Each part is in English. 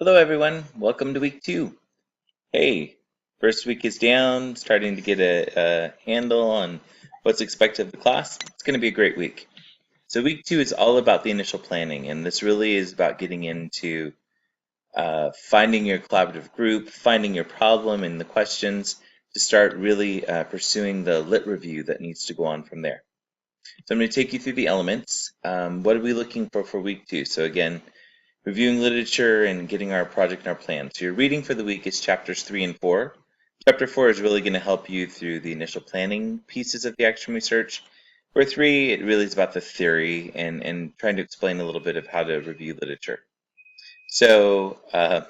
Hello, everyone. Welcome to week 2. Hey, first week is down, starting to get a handle on what's expected of the class. It's going to be a great week. So, week 2 is all about the initial planning, and this really is about getting into finding your collaborative group, finding your problem and the questions to start really pursuing the lit review that needs to go on from there. So, I'm going to take you through the elements. What are we looking for week 2? So, again, reviewing literature and getting our project and our plan. So your reading for the week is chapters 3 and 4. Chapter 4 is really going to help you through the initial planning pieces of the action research. For 3, it really is about the theory and trying to explain a little bit of how to review literature. So the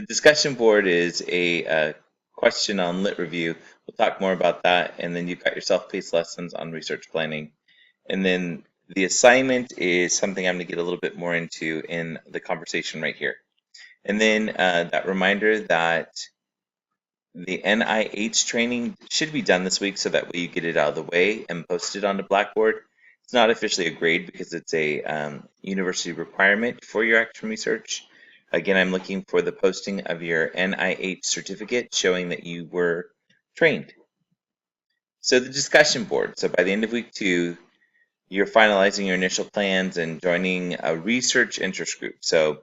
discussion board is a question on lit review. We'll talk more about that, and then you've got your self-paced lessons on research planning. And then the assignment is something I'm going to get a little bit more into in the conversation right here. And then that reminder that the NIH training should be done this week so that way you get it out of the way and post it onto Blackboard. It's not officially a grade because it's a university requirement for your action research. Again, I'm looking for the posting of your NIH certificate showing that you were trained. So the discussion board. So by the end of week 2, you're finalizing your initial plans and joining a research interest group. So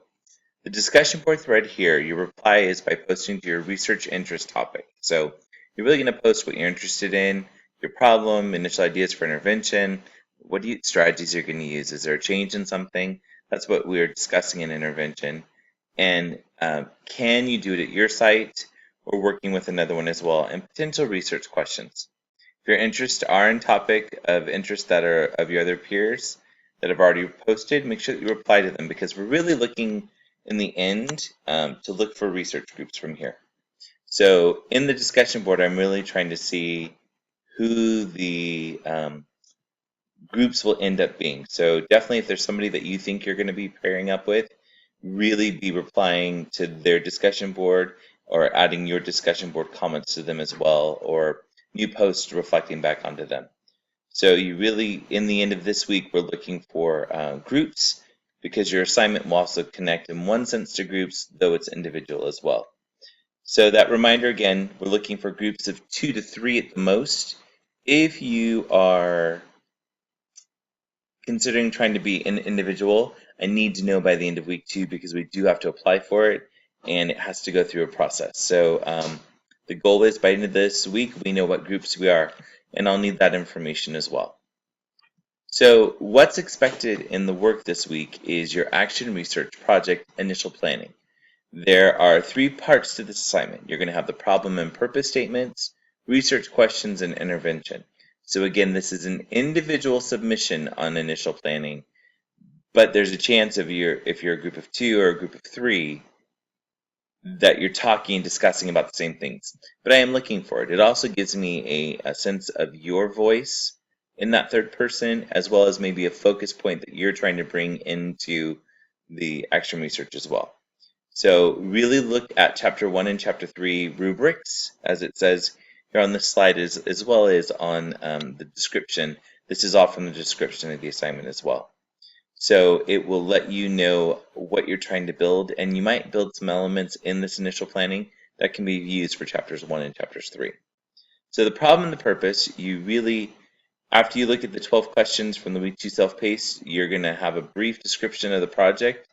the discussion board thread here, your reply is by posting to your research interest topic. So you're really going to post what you're interested in, your problem, initial ideas for intervention, what strategies you're going to use. Is there a change in something? That's what we're discussing in intervention. And can you do it at your site or working with another one as well? And potential research questions. If your interests are in topic of interest that are of your other peers that have already posted, make sure that you reply to them because we're really looking in the end to look for research groups from here. So in the discussion board, I'm really trying to see who the groups will end up being. So definitely if there's somebody that you think you're going to be pairing up with, really be replying to their discussion board or adding your discussion board comments to them as well, or new posts reflecting back onto them. So you really, in the end of this week, we're looking for groups because your assignment will also connect in one sense to groups, though it's individual as well. So that reminder again, we're looking for groups of 2 to 3 at the most. If you are considering trying to be an individual, I need to know by the end of week 2 because we do have to apply for it and it has to go through a process. So the goal is by the end of this week, we know what groups we are, and I'll need that information as well. So what's expected in the work this week is your action research project initial planning. There are 3 parts to this assignment. You're going to have the problem and purpose statements, research questions, and intervention. So again, this is an individual submission on initial planning, but there's a chance if you're a group of 2 or a group of 3 that you're talking and discussing about the same things. But I am looking for it. It also gives me a sense of your voice in that third person, as well as maybe a focus point that you're trying to bring into the action research as well. So really look at chapter 1 and chapter 3 rubrics, as it says here on this slide, as well as on the description. This is all from the description of the assignment as well. So it will let you know what you're trying to build, and you might build some elements in this initial planning that can be used for chapters 1 and chapters 3. So the problem and the purpose, you really, after you look at the 12 questions from the week 2 self-paced, you're going to have a brief description of the project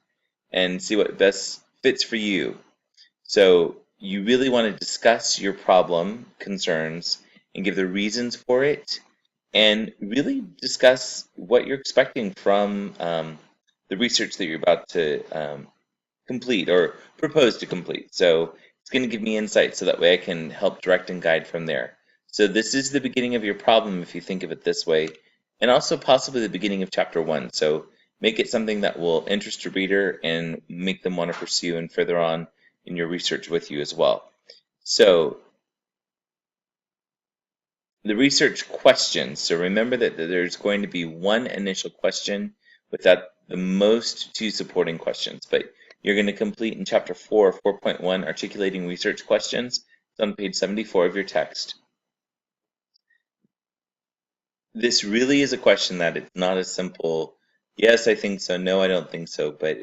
and see what best fits for you. So you really want to discuss your problem, concerns, and give the reasons for it, and really discuss what you're expecting from the research that you're about to complete or propose to complete. So it's going to give me insight so that way I can help direct and guide from there. So this is the beginning of your problem if you think of it this way, and also possibly the beginning of chapter 1. So make it something that will interest a reader and make them want to pursue and further on in your research with you as well. So the research questions. So remember that there's going to be one initial question with the most 2 supporting questions, but you're going to complete in chapter 4, 4.1, articulating research questions. It's on page 74 of your text. This really is a question that it's not a simple Yes, I think so. No, I don't think so. But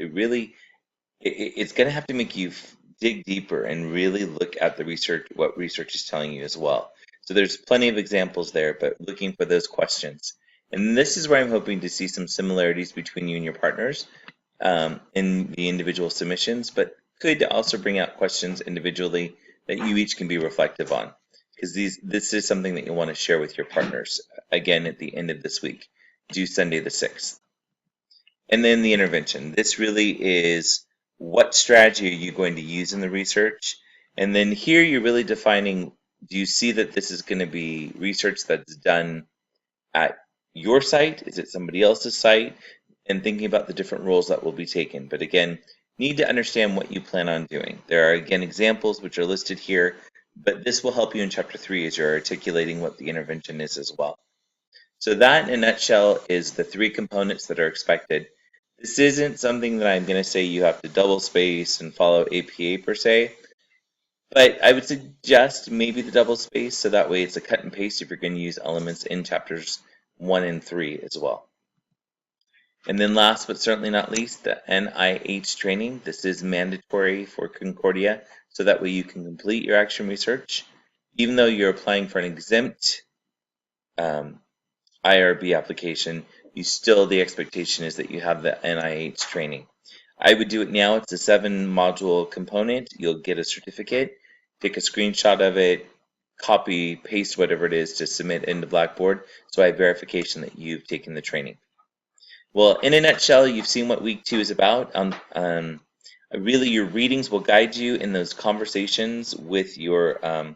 it's going to have to make you dig deeper and really look at the research, what research is telling you as well. So there's plenty of examples there, but looking for those questions. And this is where I'm hoping to see some similarities between you and your partners in the individual submissions, but could also bring out questions individually that you each can be reflective on. Because this is something that you want to share with your partners again at the end of this week, due Sunday the 6th. And then the intervention. This really is what strategy are you going to use in the research? And then here you're really defining, do you see that this is going to be research that's done at your site? Is it somebody else's site? And thinking about the different roles that will be taken. But again, need to understand what you plan on doing. There are again examples which are listed here, but this will help you in chapter 3 as you're articulating what the intervention is as well. So that in a nutshell is the 3 components that are expected. This isn't something that I'm going to say you have to double space and follow APA per se, but I would suggest maybe the double space so that way it's a cut and paste if you're going to use elements in chapters 1 and 3 as well. And then last but certainly not least, the NIH training. This is mandatory for Concordia, so that way you can complete your action research. Even though you're applying for an exempt IRB application, the expectation is that you have the NIH training. I would do it now. It's a 7-module component. You'll get a certificate. Take a screenshot of it, copy, paste whatever it is to submit into Blackboard, so I have verification that you've taken the training. Well, in a nutshell, you've seen what week 2 is about. Really, your readings will guide you in those conversations with your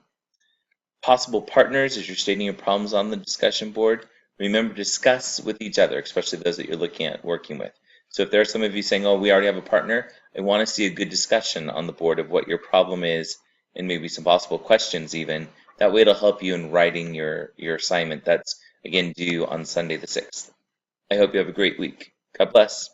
possible partners as you're stating your problems on the discussion board. Remember to discuss with each other, especially those that you're looking at working with. So if there are some of you saying, oh, we already have a partner, I want to see a good discussion on the board of what your problem is and maybe some possible questions even. That way it'll help you in writing your assignment that's, again, due on Sunday the 6th. I hope you have a great week. God bless.